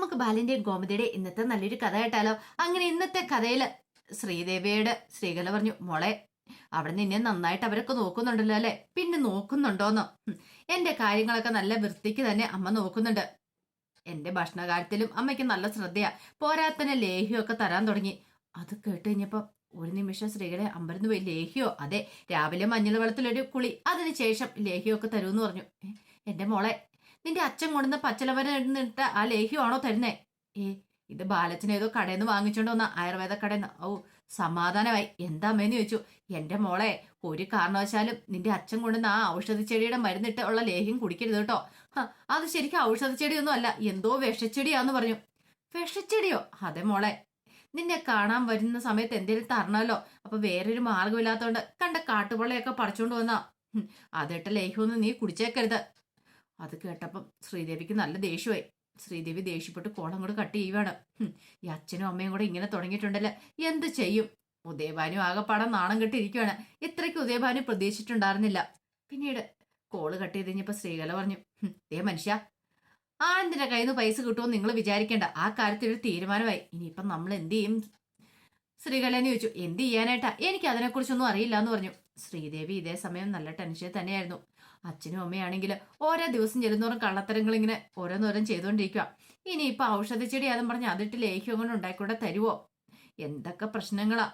നമുക്ക് ബാലന്റെയും ഗോമതിയുടെ ഇന്നത്തെ നല്ലൊരു കഥ കേട്ടാലോ? അങ്ങനെ ഇന്നത്തെ കഥയില് ശ്രീദേവിയുടെ ശ്രീകല പറഞ്ഞു, മോളെ അവിടെ നിന്നെ നന്നായിട്ട് അവരൊക്കെ നോക്കുന്നുണ്ടല്ലോ അല്ലെ? പിന്നെ നോക്കുന്നുണ്ടോന്നോ? എന്റെ കാര്യങ്ങളൊക്കെ നല്ല വൃത്തിക്ക് തന്നെ അമ്മ നോക്കുന്നുണ്ട്. എന്റെ ഭക്ഷണകാര്യത്തിലും അമ്മയ്ക്ക് നല്ല ശ്രദ്ധയാ. പോരാത്തന്നെ ലേഹ്യമൊക്കെ തരാൻ തുടങ്ങി. അത് കേട്ട് കഴിഞ്ഞപ്പോ ഒരു നിമിഷം ശ്രീകലെ അമ്പരന്ന് പോയി. ലേഹ്യോ? അതെ, രാവിലെ മഞ്ഞൾ വെള്ളത്തിലൊരു കുളി, അതിനുശേഷം ലേഹ്യമൊക്കെ തരൂന്ന് പറഞ്ഞു. എന്റെ മോളെ, നിന്റെ അച്ഛൻ കൊണ്ടുവന്ന പച്ചലവനിട്ട ആ ലേഹ്യമാണോ തരുന്നേ? ഏ, ഇത് ബാലച്ചൻ ഏതോ കടയിൽ നിന്ന് വാങ്ങിച്ചോണ്ട് വന്ന ആയുർവേദ കടയിൽ നിന്ന്. ഓ, സമാധാനമായി. എന്താ അമ്മേന്ന് ചോദിച്ചു. എന്റെ മോളെ, ഒരു കാരണവശാലും നിന്റെ അച്ഛൻ കൊണ്ടുവന്ന ആ ഔഷധച്ചെടിയുടെ മരുന്നിട്ട് ഉള്ള ലേഹ്യം കുടിക്കരുത് കേട്ടോ. അത് ശരിക്കും ഔഷധച്ചെടിയൊന്നും അല്ല, എന്തോ വിഷച്ചെടിയാന്ന് പറഞ്ഞു. വിഷച്ചെടിയോ? അതെ മോളെ, നിന്നെ കാണാൻ വരുന്ന സമയത്ത് എന്തേലും തരണമല്ലോ. അപ്പൊ വേറൊരു മാർഗമില്ലാത്തോണ്ട് കണ്ട കാട്ടുപള്ളയൊക്കെ പറിച്ചോണ്ട് വന്നാ. അതിട്ട ലേഹ്യമൊന്നും നീ കുടിച്ചേക്കരുത്. അത് കേട്ടപ്പം ശ്രീദേവിക്ക് നല്ല ദേഷ്യമായി. ശ്രീദേവി ദേഷ്യപ്പെട്ട് കോളം കൂടെ കട്ട് ചെയ്യുവാണ്. ഈ അച്ഛനും അമ്മയും കൂടെ ഇങ്ങനെ തുടങ്ങിയിട്ടുണ്ടല്ലോ, എന്ത് ചെയ്യും? ഉദയഭാനു ആകെപ്പാടെ നാണം കെട്ടിരിക്കുവാണ്. ഇത്രയ്ക്ക് ഉദയഭാനു പ്രതീക്ഷിച്ചിട്ടുണ്ടായിരുന്നില്ല. പിന്നീട് കോള് കട്ട് ചെയ്ത് കഴിഞ്ഞപ്പോ ശ്രീകല പറഞ്ഞു, ദേ മനുഷ്യ, ആനന്ദിന്റെ കയ്യിൽ നിന്ന് പൈസ കിട്ടുമെന്ന് നിങ്ങൾ വിചാരിക്കേണ്ട. ആ കാര്യത്തിൽ ഒരു തീരുമാനമായി. ഇനിയിപ്പം നമ്മൾ എന്ത് ചെയ്യും ശ്രീകലയെന്ന് ചോദിച്ചു. എന്ത് ചെയ്യാനായിട്ടാ? എനിക്ക് അതിനെക്കുറിച്ചൊന്നും അറിയില്ല എന്ന് പറഞ്ഞു. ശ്രീദേവി ഇതേ സമയം നല്ല ടെൻഷൻ തന്നെയായിരുന്നു. അച്ഛനും അമ്മയാണെങ്കിൽ ഓരോ ദിവസം ചെല്ലുന്നോറും കള്ളത്തരങ്ങൾ ഇങ്ങനെ ഓരോന്നോരം ചെയ്തുകൊണ്ടിരിക്കുക. ഇനിയിപ്പൊ ഔഷധച്ചെടിയാതെന്ന് പറഞ്ഞ് അതിട്ട് ലേഹ്യം കൊണ്ട് ഉണ്ടായിക്കൂടെ തരുവോ? എന്തൊക്കെ പ്രശ്നങ്ങളാ!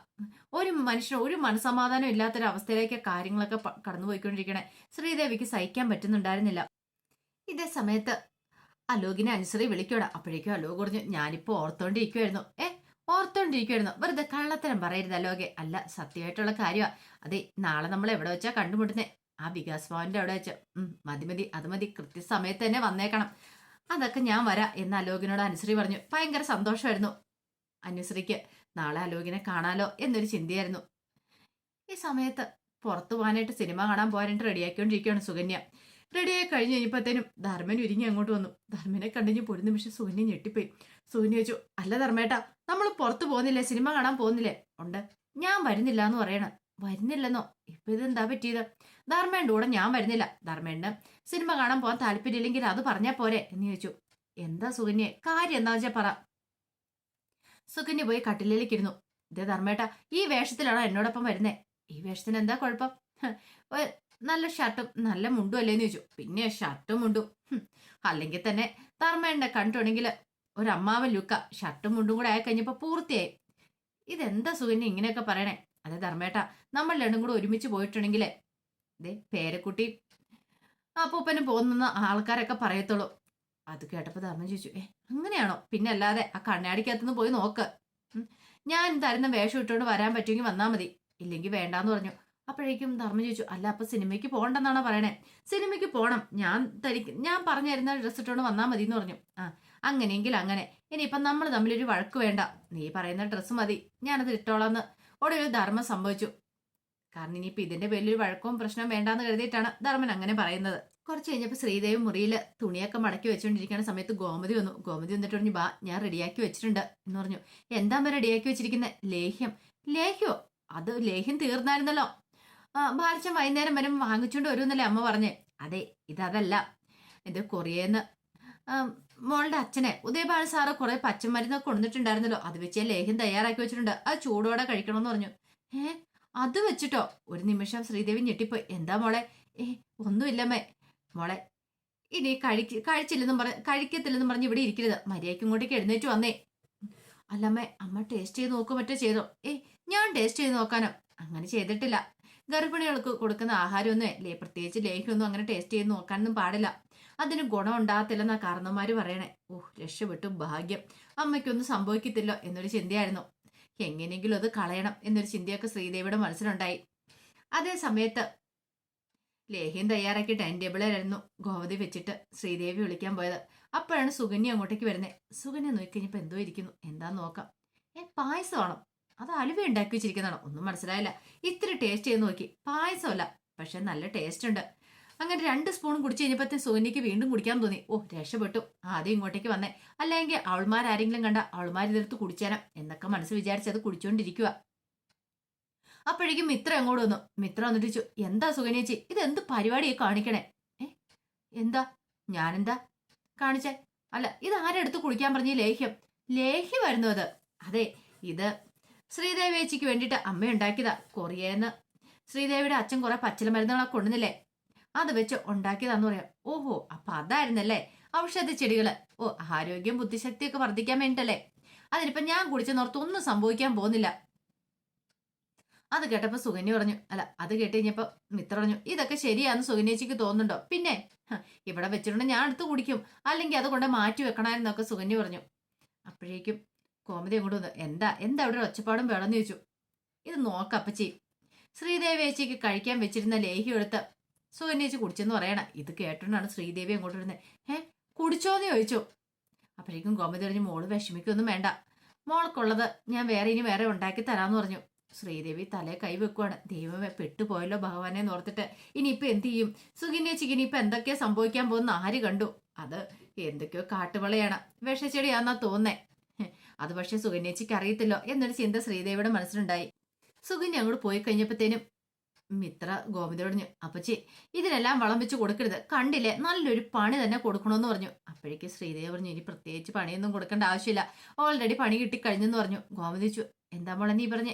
ഒരു മനുഷ്യന് ഒരു മനസമാധാനം ഇല്ലാത്തൊരവസ്ഥയിലേക്ക് കാര്യങ്ങളൊക്കെ കടന്നുപോയിക്കൊണ്ടിരിക്കണേ. ശ്രീദേവിക്ക് സഹിക്കാൻ പറ്റുന്നുണ്ടായിരുന്നില്ല. ഇതേ സമയത്ത് അലോകിനെ അനുസരി വിളിക്കൂടാ. അപ്പോഴേക്കും അലോക് പറഞ്ഞു, ഞാനിപ്പോ ഓർത്തോണ്ടിരിക്കുവായിരുന്നു. ഓർത്തോണ്ടിരിക്കുവായിരുന്നു. വെറുതെ കള്ളത്തരം പറയരുത് അലോകെ. അല്ല, സത്യമായിട്ടുള്ള കാര്യമാ. അതെ, നാളെ നമ്മൾ എവിടെ വെച്ചാ കണ്ടുമുട്ടുന്നേ? ആ വികാസ് ഭവന്റെ അവിടെ വെച്ച്. മതി മതി, അത് മതി. കൃത്യസമയത്ത് തന്നെ വന്നേക്കണം. അതൊക്കെ ഞാൻ വരാം എന്ന് അലോകിനോട് അനുശ്രീ പറഞ്ഞു. ഭയങ്കര സന്തോഷമായിരുന്നു അനുശ്രീക്ക്. നാളെ അലോകിനെ കാണാലോ എന്നൊരു ചിന്തയായിരുന്നു. ഈ സമയത്ത് പുറത്തു പോകാനായിട്ട് സിനിമ കാണാൻ പോകാനായിട്ട് റെഡിയാക്കിക്കൊണ്ടിരിക്കുകയാണ് സുകന്യ. റെഡിയായി കഴിഞ്ഞ് കഴിഞ്ഞപ്പോഴത്തേനും ധർമ്മൻ ഒരുങ്ങി അങ്ങോട്ട് വന്നു. ധർമ്മനെ കണ്ടുകഴിഞ്ഞപ്പോൾ ഒരു നിമിഷം സുകന്യ ഞെട്ടിപ്പോയി. സുകന്യ ചോദിച്ചു, അല്ല ധർമ്മേട്ടാ, നമ്മൾ പുറത്തു പോകുന്നില്ലേ? സിനിമ കാണാൻ പോകുന്നില്ലേ? ഉണ്ട്. ഞാൻ വരുന്നില്ല എന്ന് പറയണ. വരുന്നില്ലെന്നോ? ഇപ്പൊ ഇതെന്താ പറ്റിയത്? ധർമ്മേന്റെ കൂടെ ഞാൻ വരുന്നില്ല. ധർമ്മേണ്ട സിനിമ കാണാൻ പോകാൻ താല്പര്യമില്ലെങ്കിൽ അത് പറഞ്ഞാ പോരെ എന്ന് ചോദിച്ചു. എന്താ സുകന്യ, കാര്യം എന്താ വെച്ചാ പറ. സുകന്യ പോയി കട്ടിലേക്ക് ഇരുന്നു. ഇതേ ധർമ്മേട്ട, ഈ വേഷത്തിലാണോ എന്നോടൊപ്പം വരുന്നേ? ഈ വേഷത്തിന് എന്താ കുഴപ്പം? നല്ല ഷർട്ടും നല്ല മുണ്ടും അല്ലേന്ന് ചോദിച്ചു. പിന്നെ ഷർട്ടും മുണ്ടും അല്ലെങ്കിൽ തന്നെ ധർമ്മേണ്ട കണ്ടിട്ടുണ്ടെങ്കിൽ ഒരമ്മാവൻ ലുക്ക. ഷർട്ടും മുണ്ടും കൂടെ ആയി കഴിഞ്ഞപ്പോ പൂർത്തിയായി. ഇതെന്താ സുകന്യ ഇങ്ങനെയൊക്കെ പറയണേ? അതെ ധർമ്മേട്ട, നമ്മൾ രണ്ടും കൂടെ ഒരുമിച്ച് പോയിട്ടുണ്ടെങ്കിലേ ഇതേ പേരക്കുട്ടി അപ്പൂപ്പനും പോകുന്ന ആൾക്കാരൊക്കെ പറയത്തുള്ളൂ. അത് കേട്ടപ്പോ ധർമ്മം ചോദിച്ചു, അങ്ങനെയാണോ? പിന്നെ അല്ലാതെ ആ കണ്ണാടിക്കകത്തുനിന്ന് പോയി നോക്ക്. ഞാൻ തരുന്ന വേഷം ഇട്ടുകൊണ്ട് വരാൻ പറ്റുമെങ്കിൽ വന്നാൽ മതി, ഇല്ലെങ്കിൽ വേണ്ടാന്ന് പറഞ്ഞു. അപ്പോഴേക്കും ധർമ്മം ചോദിച്ചു, അല്ല അപ്പൊ സിനിമയ്ക്ക് പോകണ്ടെന്നാണോ പറയണേ? സിനിമയ്ക്ക് പോണം, ഞാൻ പറഞ്ഞു തരുന്ന ഡ്രസ് ഇട്ടുകൊണ്ട് വന്നാൽ മതി എന്ന് പറഞ്ഞു. അങ്ങനെയെങ്കിൽ അങ്ങനെ. ഇനിയിപ്പം നമ്മൾ തമ്മിലൊരു വഴക്ക് വേണ്ട, നീ പറയുന്ന ഡ്രസ്സ് മതി, ഞാനത് ഇട്ടോളാന്ന് ഒരു ധർമ്മം സംഭവിച്ചു. കാരണം ഇനിയിപ്പോ ഇതിന്റെ പേരിലൊരു വഴക്കവും പ്രശ്നവും വേണ്ടാന്ന് കരുതിയിട്ടാണ് ധർമ്മൻ അങ്ങനെ പറയുന്നത്. കുറച്ച് കഴിഞ്ഞപ്പോൾ ശ്രീദേവി മുറിയിൽ തുണിയൊക്കെ മടക്കി വെച്ചുകൊണ്ടിരിക്കുന്ന സമയത്ത് ഗോമതി വന്നു. ഗോമതി വന്നിട്ട് പറഞ്ഞു, ബാ, ഞാൻ റെഡിയാക്കി വെച്ചിട്ടുണ്ട് എന്ന് പറഞ്ഞു. എന്താ റെഡിയാക്കി വെച്ചിരിക്കുന്നത്? ലേഹ്യം. ലേഹ്യോ? അത് ലേഹ്യം തീർന്നായിരുന്നല്ലോ. ബാലച്ചൻ വൈകുന്നേരം വരും വാങ്ങിച്ചോണ്ട് വരുമെന്നല്ലേ അമ്മ പറഞ്ഞേ? അതെ, ഇതല്ല. ഇത് കൊറിയേന്ന് മോളുടെ അച്ഛനെ ഉദയഭാനു സാറ് കുറെ പച്ചമരുന്നൊക്കെ കൊണ്ടുവന്നിട്ടുണ്ടായിരുന്നല്ലോ, അത് വെച്ച് ലേഹ്യം തയ്യാറാക്കി വെച്ചിട്ടുണ്ട്, അത് ചൂടോടെ കഴിക്കണമെന്ന് പറഞ്ഞു. അത് വെച്ചിട്ടോ? ഒരു നിമിഷം ശ്രീദേവി ഞെട്ടിപ്പോയി. എന്താ മോളെ? ഒന്നുമില്ലമ്മേ. മോളെ, ഇനി കഴിക്കത്തില്ലെന്നും പറഞ്ഞ് ഇവിടെ ഇരിക്കരുത്. മര്യാദയ്ക്ക് ഇങ്ങോട്ടേക്ക് എഴുന്നേറ്റ് വന്നേ. അല്ലമ്മേ, അമ്മ ടേസ്റ്റ് ചെയ്ത് നോക്കും മറ്റോ ചെയ്തോ? ഞാൻ ടേസ്റ്റ് ചെയ്ത് നോക്കാനോ? അങ്ങനെ ചെയ്തിട്ടില്ല. ഗർഭിണികൾക്ക് കൊടുക്കുന്ന ആഹാരമൊന്നും അല്ലേ, പ്രത്യേകിച്ച് ലേഹ്യമൊന്നും അങ്ങനെ ടേസ്റ്റ് ചെയ്ത് നോക്കാനൊന്നും പാടില്ല. അതിന് ഗുണം ഉണ്ടാകത്തില്ലെന്നാ കാരണന്മാര് പറയണേ. രക്ഷപ്പെട്ടു, ഭാഗ്യം. അമ്മയ്ക്കൊന്നും സംഭവിക്കത്തില്ലോ എന്നൊരു ചിന്തയായിരുന്നു. എങ്ങനെയെങ്കിലും അത് കളയണം എന്നൊരു ചിന്തയൊക്കെ ശ്രീദേവിയുടെ മനസ്സിലുണ്ടായി. അതേ സമയത്ത് ലേഹ്യം തയ്യാറാക്കി ടൈം ടേബിളിലായിരുന്നു ഗോമതി വെച്ചിട്ട് ശ്രീദേവി വിളിക്കാൻ പോയത്. അപ്പോഴാണ് സുകന്യ അങ്ങോട്ടേക്ക് വരുന്നത്. സുകന്യ നോക്കിക്കഴിഞ്ഞപ്പോ എന്തോ ഇരിക്കുന്നു. എന്താന്ന് നോക്കാം. പായസമാണോ? അത് അലുവ ഉണ്ടാക്കി വെച്ചിരിക്കുന്നതാണോ? ഒന്നും മനസ്സിലായില്ല. ഇത്തിരി ടേസ്റ്റ് ചെയ്ത് നോക്കി. പായസമല്ല, പക്ഷെ നല്ല ടേസ്റ്റ് ഉണ്ട്. അങ്ങനെ 2 സ്പൂൺ കുടിച്ചു കഴിഞ്ഞപ്പോ സുകന്യക്ക് വീണ്ടും കുടിക്കാൻ തോന്നി. രക്ഷപ്പെട്ടു, ആദ്യം ഇങ്ങോട്ടേക്ക് വന്നേ. അല്ലെങ്കിൽ അവൾമാരാരെങ്കിലും കണ്ട അവൾമാരിതെടുത്ത് കുടിച്ചേരാം എന്നൊക്കെ മനസ്സ് വിചാരിച്ചത് കുടിച്ചോണ്ടിരിക്കുക. അപ്പോഴേക്കും മിത്ര അങ്ങോട്ട് വന്നു. മിത്ര വന്നിട്ട് ചോദിച്ചു, എന്താ സുകന്യേച്ചി, ഇതെന്ത് പരിപാടിയെ കാണിക്കണേ? എന്താ? ഞാനെന്താ കാണിച്ചേ? അല്ല ഇത് ആരെടുത്ത് കുടിക്കാൻ പറഞ്ഞ ലേഹ്യം? ലേഹ്യമായിരുന്നു അത്. അതെ, ഇത് ശ്രീദേവി ചേച്ചിക്ക് വേണ്ടിയിട്ട് അമ്മ ഉണ്ടാക്കിയതാ. കൊറിയേന്ന് ശ്രീദേവിയുടെ അച്ഛൻ കുറെ പച്ചില മരുന്നുകളൊക്കെ കൊണ്ടുവന്നില്ലേ, അത് വെച്ച് ഉണ്ടാക്കിയതാന്ന് പറയാം. ഓഹോ, അപ്പൊ അതായിരുന്നല്ലേ ഔഷധ ചെടികള്. ഓ, ആരോഗ്യം ബുദ്ധിശക്തിയൊക്കെ വർദ്ധിക്കാൻ വേണ്ടിട്ടല്ലേ. അതിനിപ്പോ ഞാൻ കുടിച്ചെന്നോർത്ത് ഒന്നും സംഭവിക്കാൻ പോകുന്നില്ല. അത് കേട്ടപ്പോ സുകന്യ പറഞ്ഞു. അല്ല, അത് കേട്ട് കഴിഞ്ഞപ്പോ മിത്ര പറഞ്ഞു, ഇതൊക്കെ ശരിയാന്ന് സുകന്യേച്ചിക്ക് തോന്നുന്നുണ്ടോ? പിന്നെ ഇവിടെ വെച്ചിട്ടുണ്ടെങ്കിൽ ഞാൻ എടുത്ത് കുടിക്കും, അല്ലെങ്കിൽ അത് കൊണ്ട് മാറ്റി വെക്കണമെന്നൊക്കെ സുകന്യ പറഞ്ഞു. അപ്പോഴേക്കും കോമതി അങ്ങോട്ട് വന്നു. എന്താ എന്താ അവിടെ ഒരു ഒച്ചപ്പാടും വേണമെന്ന് ചോദിച്ചു. ഇത് നോക്കപ്പച്ചി, ശ്രീദേവി ചേച്ചിക്ക് കഴിക്കാൻ വെച്ചിരുന്ന ലേഹ്യം എടുത്ത് സുകന്യേച്ചി കുടിച്ചെന്ന് പറയണ. ഇത് കേട്ടോണ്ടാണ് ശ്രീദേവി അങ്ങോട്ട് വരുന്നത്. കുടിച്ചോന്ന് ചോദിച്ചു. അപ്പോഴേക്കും കോമതി പറഞ്ഞു, മോള് വിഷമിക്കൊന്നും വേണ്ട, മോൾക്കുള്ളത് ഞാൻ ഇനി വേറെ ഉണ്ടാക്കി തരാന്ന് പറഞ്ഞു. ശ്രീദേവി തലേ കൈ വെക്കുവാണ്. ദൈവമേ, പെട്ടുപോയല്ലോ ഭഗവാനെ എന്ന് ഓർത്തിട്ട് ഇനിയിപ്പോ എന്ത് ചെയ്യും? സുകന്യേച്ചിക്ക് ഇനിയിപ്പോ എന്തൊക്കെയാ സംഭവിക്കാൻ പോകുന്ന ആര് കണ്ടു? അത് എന്തൊക്കെയോ കാട്ടുവളയാണ്, വിഷച്ചെടിയാന്നാ തോന്നേ. അത് പക്ഷെ സുകന്യേച്ചിക്ക് അറിയത്തില്ലോ എന്നൊരു ചിന്ത ശ്രീദേവിയുടെ മനസ്സിലുണ്ടായി. സുകന്യ അങ്ങോട്ട് പോയി കഴിഞ്ഞപ്പോഴത്തേനും മിത്ര ഗോമതി പറഞ്ഞു, അപ്പച്ചി ഇതിനെല്ലാം വളം വെച്ച് കൊടുക്കരുത്, കണ്ടില്ലേ നല്ലൊരു പണി തന്നെ കൊടുക്കണമെന്ന് പറഞ്ഞു. അപ്പോഴേക്ക് ശ്രീദേവി പറഞ്ഞു, ഇനി പ്രത്യേകിച്ച് പണിയൊന്നും കൊടുക്കേണ്ട ആവശ്യമില്ല, ഓൾറെഡി പണി കിട്ടിക്കഴിഞ്ഞെന്ന് പറഞ്ഞു. ഗോമതി ചോദിച്ചു, എന്താ മോളെ നീ പറഞ്ഞ?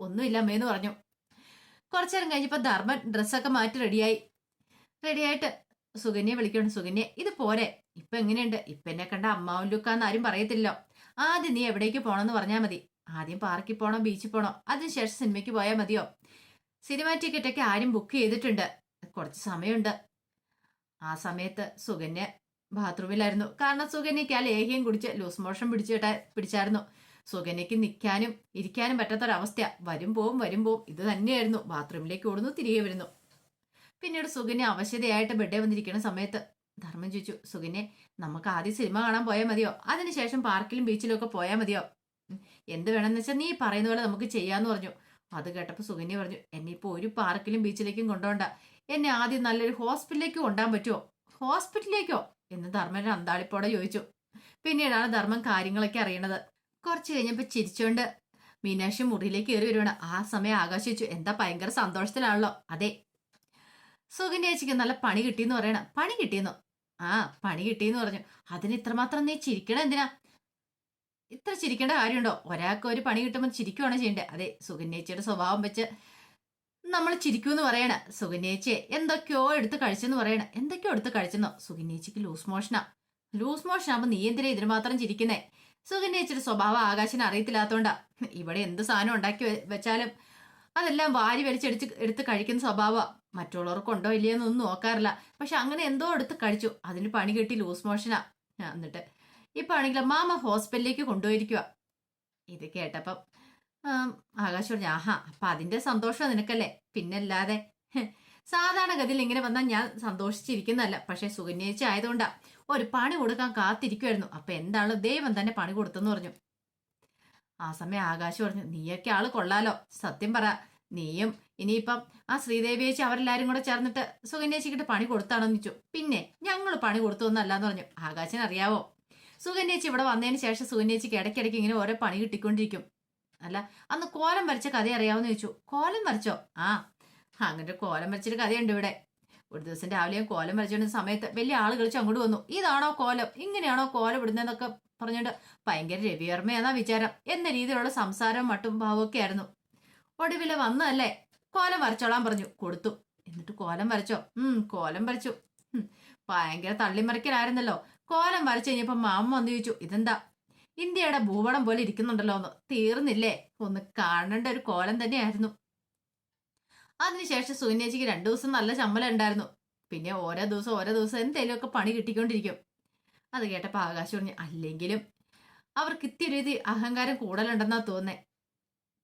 ഒന്നുമില്ല അമ്മയെന്ന് പറഞ്ഞു. കുറച്ചു നേരം കഴിഞ്ഞപ്പോ ധർമ്മൻ ഡ്രസ്സൊക്കെ മാറ്റി റെഡിയായിട്ട് സുകന്യെ വിളിക്കണം. സുകന്യെ, ഇത് പോരെ, ഇപ്പൊ എങ്ങനെയുണ്ട്? ഇപ്പൊ എന്നെ കണ്ട അമ്മാവൻ ലുക്കാന്ന് ആരും പറയത്തില്ലോ. ആദ്യം നീ എവിടേക്ക് പോണെന്ന് പറഞ്ഞാൽ മതി. ആദ്യം പാർക്കിൽ പോണോ ബീച്ചിൽ പോണോ, അതിനുശേഷം സിനിമയ്ക്ക് പോയാൽ മതിയോ? സിനിമ ടിക്കറ്റൊക്കെ ആരും ബുക്ക് ചെയ്തിട്ടുണ്ട്, കുറച്ച് സമയമുണ്ട്. ആ സമയത്ത് സുകന്യ ബാത്റൂമിലായിരുന്നു. കാരണം സുകന്യക്ക് ആ ലേഹ്യം കുടിച്ച് ലൂസ് മോഷൻ പിടിച്ചായിരുന്നു. സുകന്യക്ക് നിൽക്കാനും ഇരിക്കാനും പറ്റാത്തൊരവസ്ഥ. വരും പോവും ഇത് തന്നെയായിരുന്നു. ബാത്റൂമിലേക്ക് ഓടുന്നു, തിരികെ വരുന്നു. പിന്നീട് സുകന്യ അവശതയായിട്ട് ബെഡേ വന്നിരിക്കുന്ന സമയത്ത് ധർമ്മൻ ചോദിച്ചു, സുകന്യെ, നമുക്ക് ആദ്യം സിനിമ കാണാൻ പോയാൽ മതിയോ, അതിനുശേഷം പാർക്കിലും ബീച്ചിലും ഒക്കെ പോയാൽ മതിയോ? എന്ത് വേണമെന്ന് വെച്ചാൽ നീ പറയുന്ന പോലെ നമുക്ക് ചെയ്യാന്ന് പറഞ്ഞു. അത് കേട്ടപ്പോൾ സുകന്യ പറഞ്ഞു, എന്നെ ഇപ്പോൾ ഒരു പാർക്കിലും ബീച്ചിലേക്കും കൊണ്ടുപോണ്ട, എന്നെ ആദ്യം നല്ലൊരു ഹോസ്പിറ്റലിലേക്ക് കൊണ്ടുപോകാൻ പറ്റുമോ? ഹോസ്പിറ്റലിലേക്കോ എന്ന് ധർമ്മൻ അന്താളിപ്പോടെ ചോദിച്ചു. പിന്നീടാണ് ധർമ്മൻ കാര്യങ്ങളൊക്കെ അറിയണത്. കുറച്ച് കഴിഞ്ഞപ്പോൾ ചിരിച്ചോണ്ട് മീനാക്ഷി മുറിയിലേക്ക് കയറി വരുവാണ്. ആ സമയം ആകാശ് ചോദിച്ചു, എന്താ ഭയങ്കര സന്തോഷത്തിലാണല്ലോ? അതെ, സുകന്യ ചേച്ചിക്ക് നല്ല പണി കിട്ടിയെന്ന് പറയണം. പണി കിട്ടിയെന്നോ? ആ, പണി കിട്ടിയെന്ന് പറഞ്ഞു. അതിന് ഇത്രമാത്രം നീ ചിരിക്കണ എന്തിനാ? ഇത്ര ചിരിക്കേണ്ട കാര്യമുണ്ടോ? ഒരാൾക്ക് ഒരു പണി കിട്ടുമ്പോൾ ചിരിക്കുവാണ് ചെയ്യണ്ടേ? അതെ, സുകന്യേച്ചിയുടെ സ്വഭാവം വെച്ച് നമ്മൾ ചിരിക്കൂന്ന് പറയണ. സുകന്യേച്ചിയെ എന്തൊക്കെയോ എടുത്ത് കഴിച്ചെന്ന് പറയണ. എന്തൊക്കെയോ എടുത്ത് കഴിച്ചെന്നോ? സുകന്യേച്ചിക്ക് ലൂസ് മോഷനാ. ലൂസ് മോഷൻ ആകുമ്പോൾ നീ എന്തിനാ ഇതിന് മാത്രം ചിരിക്കുന്നേ? സുകന്യേച്ചിയുടെ സ്വഭാവം ആകാശിന് അറിയത്തില്ലാത്തോണ്ടാ. ഇവിടെ എന്ത് സാധനം ഉണ്ടാക്കി വെച്ചാലും അതെല്ലാം വാരി എടുത്ത് കഴിക്കുന്ന സ്വഭാവമാണ്. മറ്റുള്ളവർക്ക് ഉണ്ടോ ഇല്ലയെന്നൊന്നും നോക്കാറില്ല. പക്ഷെ അങ്ങനെ എന്തോ എടുത്ത് കഴിച്ചു, അതിന് പണി കിട്ടി, ലൂസ് മോഷനാ. എന്നിട്ട് ഇപ്പൊ ആണെങ്കിൽ മാമ ഹോസ്പിറ്റലിലേക്ക് കൊണ്ടുപോയിരിക്കുക. ഇത് കേട്ടപ്പം ആകാശ് പറഞ്ഞു, ആഹാ, അപ്പൊ അതിന്റെ സന്തോഷം നിനക്കല്ലേ? പിന്നല്ലാതെ. സാധാരണഗതിയിൽ ഇങ്ങനെ വന്നാൽ ഞാൻ സന്തോഷിച്ചിരിക്കുന്നതല്ല, പക്ഷെ സുകന്യേച്ചി ആയതുകൊണ്ടാ ഒരു പണി കൊടുക്കാൻ കാത്തിരിക്കുമായിരുന്നു. അപ്പൊ എന്താണ്, ദൈവം തന്നെ പണി കൊടുത്തെന്ന് പറഞ്ഞു. ആ സമയം ആകാശ് പറഞ്ഞു, നീയൊക്കെ ആള് കൊള്ളാലോ, സത്യം പറ, നീയും ഇനിയിപ്പം ആ ശ്രീദേവി ചേച്ചി അവരെല്ലാരും കൂടെ ചേർന്നിട്ട് സുകന്യേച്ചിക്കിട്ട് പണി കൊടുത്താണെന്ന് ചോദിച്ചു. പിന്നെ ഞങ്ങൾ പണി കൊടുത്തൊന്നല്ലാന്ന് പറഞ്ഞു. ആകാശിന് അറിയാവോ, സുകന്യേച്ചി ഇവിടെ വന്നതിന് ശേഷം സുകന്യേച്ചിക്ക് ഇടയ്ക്കിടയ്ക്ക് ഇങ്ങനെ ഓരോ പണി കിട്ടിക്കൊണ്ടിരിക്കും. അല്ല, അന്ന് കോലം വരച്ച കഥ അറിയാവോന്ന് ചോദിച്ചു. കോലം വരച്ചോ? അങ്ങനെ ഒരു കോലം വരച്ചൊരു കഥയുണ്ട് ഇവിടെ. ഒരു ദിവസം രാവിലെ കോലം വരച്ചുകൊണ്ടിരുന്ന സമയത്ത് വലിയ ആള് കളിച്ച് അങ്ങോട്ട് വന്നു. ഇതാണോ കോലം, ഇങ്ങനെയാണോ കോലം ഇടുന്നതെന്നൊക്കെ പറഞ്ഞുകൊണ്ട് ഭയങ്കര രവിവർമ്മയെന്നാ വിചാരം എന്ന രീതിയിലുള്ള സംസാരവും മട്ടും ഭാവമൊക്കെ ആയിരുന്നു. ഒടുവില് വന്നതല്ലേ, കോലം വരച്ചോളാൻ പറഞ്ഞു. കൊടുത്തു. എന്നിട്ട് കോലം വരച്ചോ? കോലം വരച്ചു. ഭയങ്കര തള്ളിമറിക്കലായിരുന്നല്ലോ. കോലം വരച്ചു കഴിഞ്ഞപ്പോ മാമ വന്നു ചോദിച്ചു, ഇതെന്താ ഇന്ത്യയുടെ ഭൂപടം പോലെ ഇരിക്കുന്നുണ്ടല്ലോ ഒന്ന്, തീർന്നില്ലേ? ഒന്ന് കാണേണ്ട ഒരു കോലം തന്നെയായിരുന്നു. അതിനുശേഷം സുകന്യേച്ചിക്ക് 2 ദിവസം നല്ല ശമ്പളം ഉണ്ടായിരുന്നു. പിന്നെ ഓരോ ദിവസം എന്തെങ്കിലുമൊക്കെ പണി കിട്ടിക്കൊണ്ടിരിക്കും. അത് കേട്ടപ്പോൾ ആകാശ് പറഞ്ഞു, അല്ലെങ്കിലും അവർക്ക് ഇത്തിരി അഹങ്കാരം കൂടുതലുണ്ടെന്നാ തോന്നേ.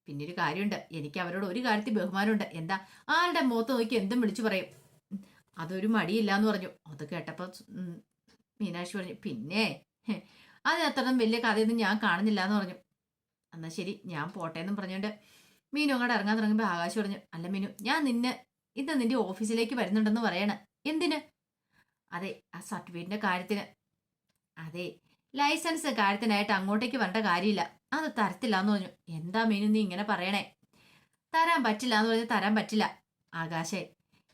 പിന്നെ ഒരു കാര്യമുണ്ട്, എനിക്ക് അവരോട് ഒരു കാര്യത്തിൽ ബഹുമാനമുണ്ട്. എന്താ, ആരുടെ മുഖത്ത് നോക്കി എന്തും വിളിച്ചു പറയും, അതൊരു മടിയില്ലാന്ന് പറഞ്ഞു. അത് കേട്ടപ്പോൾ മീനാക്ഷി പറഞ്ഞു, പിന്നെ അതിനത്രയും വലിയ കഥയൊന്നും ഞാൻ കാണുന്നില്ല എന്ന് പറഞ്ഞു. എന്നാ ശരി, ഞാൻ പോട്ടെ എന്നും പറഞ്ഞുകൊണ്ട് മീനു അങ്ങോട്ട് ഇറങ്ങാൻ തുടങ്ങുമ്പോൾ ആകാശ് പറഞ്ഞു, അല്ല മീനു, ഞാൻ ഇന്ന് നിന്റെ ഓഫീസിലേക്ക് വരുന്നുണ്ടെന്ന് പറയണ. എന്തിന്? അതെ, ആ സർട്ടിഫിക്കറ്റിന്റെ കാര്യത്തിന്. അതെ, ലൈസൻസ് കാര്യത്തിനായിട്ട് അങ്ങോട്ടേക്ക് വരേണ്ട കാര്യമില്ല, അത് തരത്തില്ല എന്ന് പറഞ്ഞു. എന്താ മീനു നീ ഇങ്ങനെ പറയണേ? തരാൻ പറ്റില്ല എന്ന് പറഞ്ഞാൽ തരാൻ പറ്റില്ല. ആകാശേ,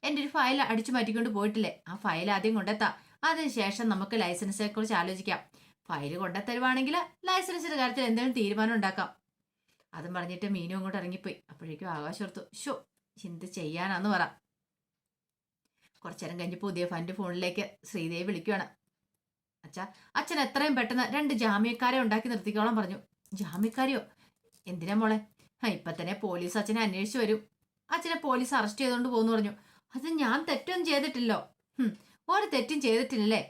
എൻ്റെ ഒരു ഫയൽ അടിച്ചു മാറ്റിക്കൊണ്ട് പോയിട്ടില്ലേ, ആ ഫയൽ ആദ്യം കൊണ്ടെത്താ, അതിനുശേഷം നമുക്ക് ലൈസൻസിനെ കുറിച്ച് ആലോചിക്കാം. ഫയൽ കൊണ്ടുത്തരുവാണെങ്കിൽ ലൈസൻസിന്റെ കാര്യത്തിൽ എന്തെങ്കിലും തീരുമാനം ഉണ്ടാക്കാം. അതും പറഞ്ഞിട്ട് മീനു അങ്ങോട്ട് ഇറങ്ങിപ്പോയി. അപ്പോഴേക്കും ആകാശ് ഓർത്തു, ഷോ എന്ത് ചെയ്യാനാന്ന് പറ. കുറച്ചേരം കഴിഞ്ഞപ്പോൾ ഉദയഭാന്റെ ഫോണിലേക്ക് ശ്രീദേവി വിളിക്കുവാണ്. അച്ഛൻ എത്രയും പെട്ടെന്ന് 2 ജാമ്യക്കാരെ ഉണ്ടാക്കി നിർത്തിക്കോളാൻ പറഞ്ഞു. ജാമ്യക്കാരെയോ? എന്തിനാ മോളെ? ഇപ്പൊ തന്നെ പോലീസ് അച്ഛനെ അന്വേഷിച്ചു വരും. അച്ഛനെ പോലീസ് അറസ്റ്റ് ചെയ്തോണ്ട് പോകുന്നു പറഞ്ഞു. അത് ഞാൻ തെറ്റൊന്നും ചെയ്തിട്ടില്ലോ. ഒരു തെറ്റും ചെയ്തിട്ടില്ലല്ലേ?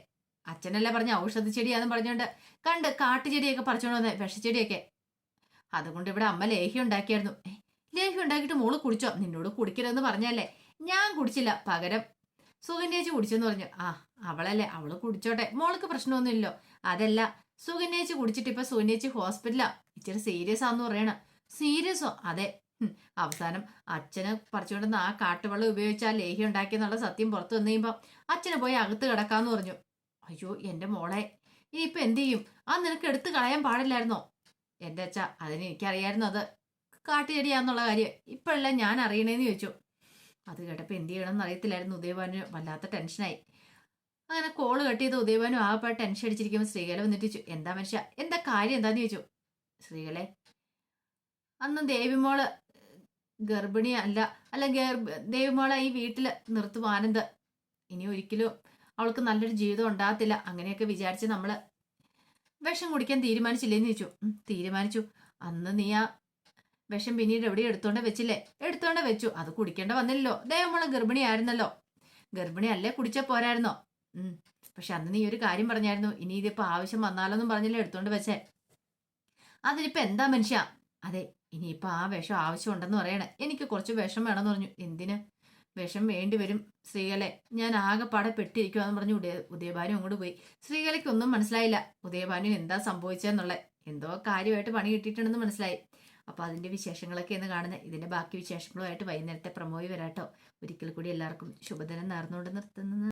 അച്ഛനല്ലേ പറഞ്ഞ ഔഷധ ചെടിയാന്ന് പറഞ്ഞോണ്ട് കണ്ട് കാട്ടുചെടിയൊക്കെ പറിച്ചോണ്ട് വന്നേ, വിഷച്ചെടിയൊക്കെ. അതുകൊണ്ട് ഇവിടെ അമ്മ ലേഹ്യം ഉണ്ടാക്കിയായിരുന്നു. ലേഹ്യം ഉണ്ടാക്കിയിട്ട് മോള് കുടിച്ചോ? നിന്നോട് കുടിക്കരുതെന്ന് പറഞ്ഞല്ലേ. ഞാൻ കുടിച്ചില്ല, പകരം സുകന്യേച്ചി കുടിച്ചെന്ന് പറഞ്ഞു. അവളല്ലേ, അവള് കുടിച്ചോട്ടെ, മോൾക്ക് പ്രശ്നമൊന്നുമില്ലോ. അതല്ല, സുകന്യേച്ചി കുടിച്ചിട്ട് ഇപ്പൊ സുകന്യേച്ചി ഹോസ്പിറ്റലാ, ഇച്ചിരി സീരിയസ് ആന്ന് പറയണ. സീരിയസോ? അതെ. അവസാനം അച്ഛന് പറിച്ചുകൊണ്ടുവന്ന ആ കാട്ടുവെള്ളം ഉപയോഗിച്ച് ആ ലേഹ്യം ഉണ്ടാക്കിയെന്നുള്ള സത്യം പുറത്തു വന്നു കഴിയുമ്പോ അച്ഛനെ പോയി അകത്ത് കിടക്കാന്ന് പറഞ്ഞു. അയ്യോ എന്റെ മോളെ, ഇനിയിപ്പൊ എന്ത് ചെയ്യും? നിനക്ക് എടുത്തു കളയാൻ പാടില്ലായിരുന്നോ? എന്റെ അച്ഛ, അതിന് എനിക്കറിയായിരുന്നു അത് കാട്ടുചെടിയാന്നുള്ള കാര്യം. ഇപ്പോഴല്ല ഞാൻ അറിയണേന്ന് ചോദിച്ചു. അത് കേട്ടപ്പോൾ എന്ത് ചെയ്യണമെന്ന് അറിയത്തില്ലായിരുന്നു. ഉദയഭാനു വല്ലാത്ത ടെൻഷനായി. അങ്ങനെ കോള് കട്ട് ചെയ്ത് ഉദയഭാനു ആകെ ടെൻഷൻ അടിച്ചിരിക്കുമ്പോൾ ശ്രീകല വന്നിട്ട് എന്താ മനുഷ്യ, എന്താ കാര്യം എന്താന്ന് ചോദിച്ചു. ശ്രീകലെ, അന്ന് ദേവിമോള് ഗർഭിണി അല്ല, ദേവിമോളെ ഈ വീട്ടില് നിർത്തും ആനന്ദ്. ഇനി ഒരിക്കലും അവൾക്ക് നല്ലൊരു ജീവിതം ഉണ്ടാകത്തില്ല. അങ്ങനെയൊക്കെ വിചാരിച്ച് നമ്മള് വിഷം കുടിക്കാൻ തീരുമാനിച്ചില്ലേന്ന് ചോദിച്ചു. തീരുമാനിച്ചു. അന്ന് നീ ആ വിഷം പിന്നീട് എവിടെ എടുത്തോണ്ട് വെച്ചില്ലേ? എടുത്തോണ്ട് വെച്ചു. അത് കുടിക്കേണ്ട വന്നില്ലല്ലോ. ദേവമോളെ ഗർഭിണി ആയിരുന്നല്ലോ. ഗർഭിണി അല്ലേ, കുടിച്ച പോരായിരുന്നോ? പക്ഷെ അന്ന് നീ ഒരു കാര്യം പറഞ്ഞായിരുന്നു, ഇനി ഇതിപ്പോ ആവശ്യം വന്നാലോന്നും പറഞ്ഞില്ലേ എടുത്തോണ്ട് വെച്ചേ. അതിനിപ്പോ എന്താ മനുഷ്യ? അതെ, ഇനിയിപ്പോ ആ വിഷം ആവശ്യമുണ്ടെന്ന് പറയണേ. എനിക്ക് കുറച്ച് വിഷം വേണമെന്ന് പറഞ്ഞു. എന്തിന്? വിഷം വേണ്ടി വരും ശ്രീകലെ, ഞാൻ ആകെപ്പാടെ പെട്ടിരിക്കുവാന്ന് പറഞ്ഞു ഉദയഭാനു അങ്ങോട്ട് പോയി. ശ്രീകലയ്ക്ക് ഒന്നും മനസ്സിലായില്ല ഉദയഭാനു എന്താ സംഭവിച്ചെന്നുള്ള. എന്തോ കാര്യമായിട്ട് പണി കിട്ടിയിട്ടുണ്ടെന്ന് മനസ്സിലായി. അപ്പൊ അതിന്റെ വിശേഷങ്ങളൊക്കെ എന്ന് കാണുന്നത്. ഇതിന്റെ ബാക്കി വിശേഷങ്ങളുമായിട്ട് വൈകുന്നേരത്തെ പ്രമോയി വരാട്ടോ. ഒരിക്കൽ കൂടി എല്ലാവർക്കും ശുഭദിനം നേർന്നുകൊണ്ട് നിർത്തുന്നത്.